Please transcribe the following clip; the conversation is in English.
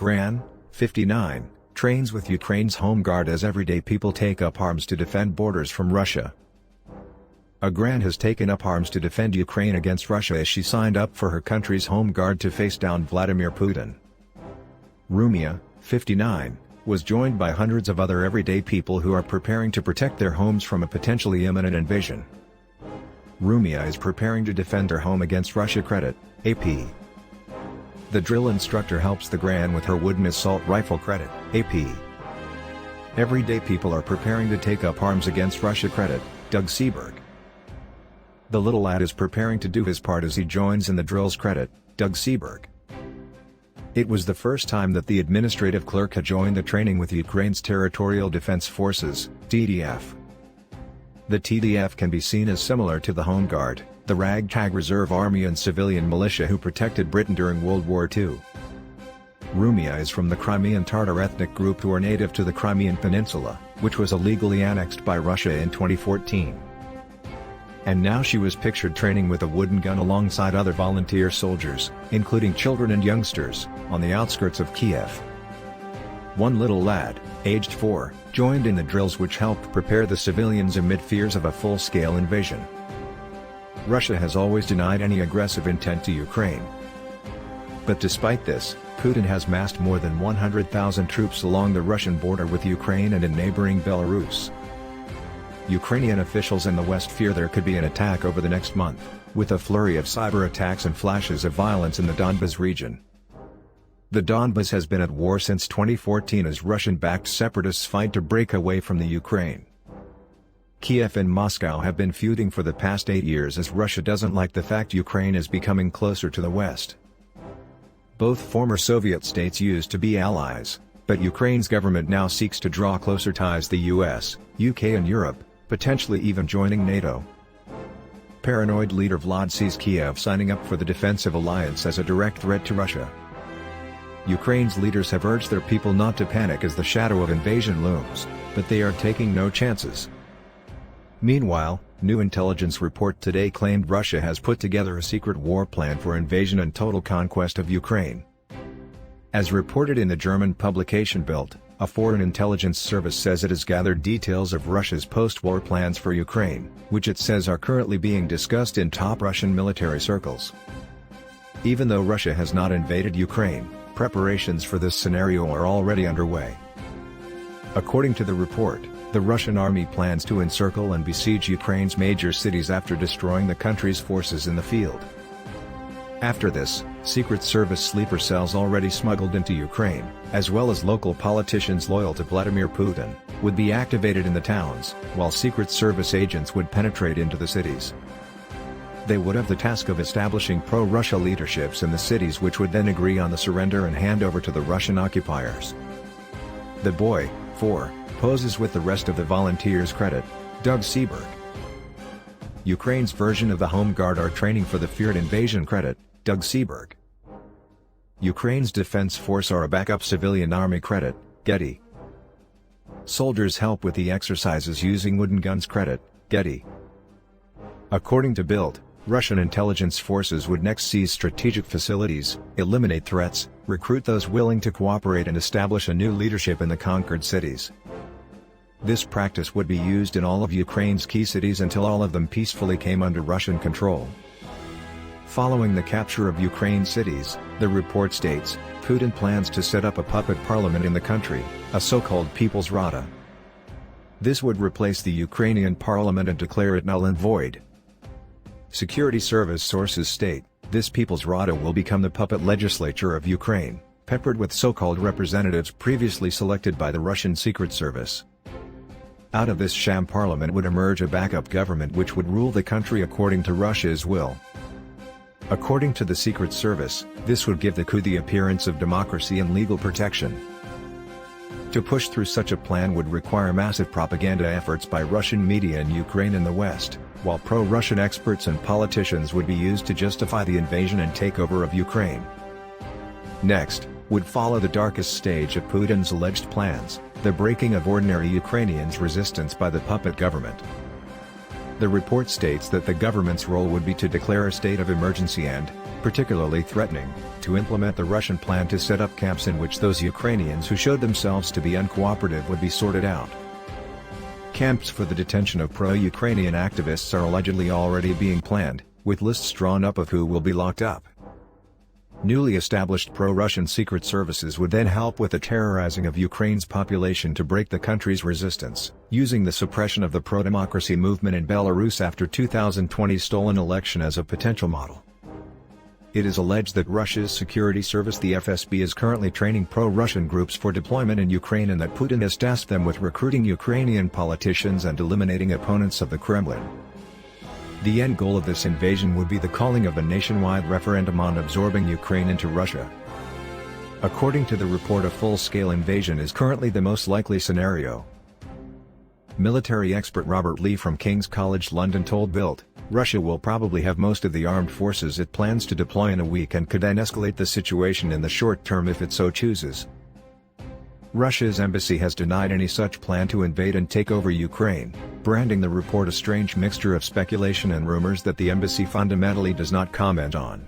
Gran, 59, trains with Ukraine's Home Guard as everyday people take up arms to defend borders from Russia. A Gran has taken up arms to defend Ukraine against Russia as she signed up for her country's Home Guard to face down Vladimir Putin. Rumia, 59, was joined by hundreds of other everyday people who are preparing to protect their homes from a potentially imminent invasion. Rumia is preparing to defend her home against Russia. Credit, AP. The drill instructor helps the Gran with her wooden assault rifle. Credit, AP. Everyday people are preparing to take up arms against Russia. Credit, Doug Seberg. The little lad is preparing to do his part as he joins in the drills. Credit, Doug Seberg. It was the first time that the administrative clerk had joined the training with Ukraine's Territorial Defense Forces, TDF. The TDF can be seen as similar to the Home Guard, the ragtag reserve army and civilian militia who protected Britain during World War II. Rumia is from the Crimean Tartar ethnic group who are native to the Crimean Peninsula, which was illegally annexed by Russia in 2014. And now she was pictured training with a wooden gun alongside other volunteer soldiers, including children and youngsters, on the outskirts of Kiev. One little lad, aged 4, joined in the drills which helped prepare the civilians amid fears of a full-scale invasion. Russia has always denied any aggressive intent to Ukraine. But despite this, Putin has massed more than 100,000 troops along the Russian border with Ukraine and in neighboring Belarus. Ukrainian officials in the West fear there could be an attack over the next month, with a flurry of cyber attacks and flashes of violence in the Donbas region. The Donbas has been at war since 2014 as Russian-backed separatists fight to break away from the Ukraine. Kiev and Moscow have been feuding for the past 8 years as Russia doesn't like the fact Ukraine is becoming closer to the West. Both former Soviet states used to be allies, but Ukraine's government now seeks to draw closer ties to the US, UK and Europe, potentially even joining NATO. Paranoid leader Vlad sees Kiev signing up for the defensive alliance as a direct threat to Russia. Ukraine's leaders have urged their people not to panic as the shadow of invasion looms, but they are taking no chances. Meanwhile, new intelligence report today claimed Russia has put together a secret war plan for invasion and total conquest of Ukraine. As reported in the German publication Bild, a foreign intelligence service says it has gathered details of Russia's post-war plans for Ukraine, which it says are currently being discussed in top Russian military circles. Even though Russia has not invaded Ukraine, preparations for this scenario are already underway. According to the report, the Russian army plans to encircle and besiege Ukraine's major cities after destroying the country's forces in the field. After this, Secret Service sleeper cells already smuggled into Ukraine, as well as local politicians loyal to Vladimir Putin, would be activated in the towns, while Secret Service agents would penetrate into the cities. They would have the task of establishing pro-Russia leaderships in the cities which would then agree on the surrender and handover to the Russian occupiers. The boy, 4, poses with the rest of the volunteers. Credit, Doug Seberg. Ukraine's version of the Home Guard are training for the feared invasion. Credit, Doug Seberg. Ukraine's defense force are a backup civilian army. Credit, Getty. Soldiers help with the exercises using wooden guns. Credit, Getty. According to Bild, Russian intelligence forces would next seize strategic facilities, eliminate threats, recruit those willing to cooperate and establish a new leadership in the conquered cities. This practice would be used in all of Ukraine's key cities until all of them peacefully came under Russian control. Following the capture of Ukraine's cities, the report states, Putin plans to set up a puppet parliament in the country, a so-called People's Rada. This would replace the Ukrainian parliament and declare it null and void. Security service sources state, this People's Rada will become the puppet legislature of Ukraine, peppered with so-called representatives previously selected by the Russian Secret Service. Out of this sham parliament would emerge a backup government which would rule the country according to Russia's will. According to the Secret Service, this would give the coup the appearance of democracy and legal protection. To push through such a plan would require massive propaganda efforts by Russian media in Ukraine and the West, while pro-Russian experts and politicians would be used to justify the invasion and takeover of Ukraine. Next, would follow the darkest stage of Putin's alleged plans, the breaking of ordinary Ukrainians' resistance by the puppet government. The report states that the government's role would be to declare a state of emergency and, particularly threatening, to implement the Russian plan to set up camps in which those Ukrainians who showed themselves to be uncooperative would be sorted out. Camps for the detention of pro-Ukrainian activists are allegedly already being planned, with lists drawn up of who will be locked up. Newly established pro-Russian secret services would then help with the terrorizing of Ukraine's population to break the country's resistance, using the suppression of the pro-democracy movement in Belarus after 2020's stolen election as a potential model. It is alleged that Russia's security service the FSB is currently training pro-Russian groups for deployment in Ukraine and that Putin has tasked them with recruiting Ukrainian politicians and eliminating opponents of the Kremlin. The end goal of this invasion would be the calling of a nationwide referendum on absorbing Ukraine into Russia. According to the report, a full-scale invasion is currently the most likely scenario. Military expert Robert Lee from King's College London told Bild, "Russia will probably have most of the armed forces it plans to deploy in a week and could then escalate the situation in the short term if it so chooses." Russia's embassy has denied any such plan to invade and take over Ukraine, branding the report a strange mixture of speculation and rumors that the embassy fundamentally does not comment on.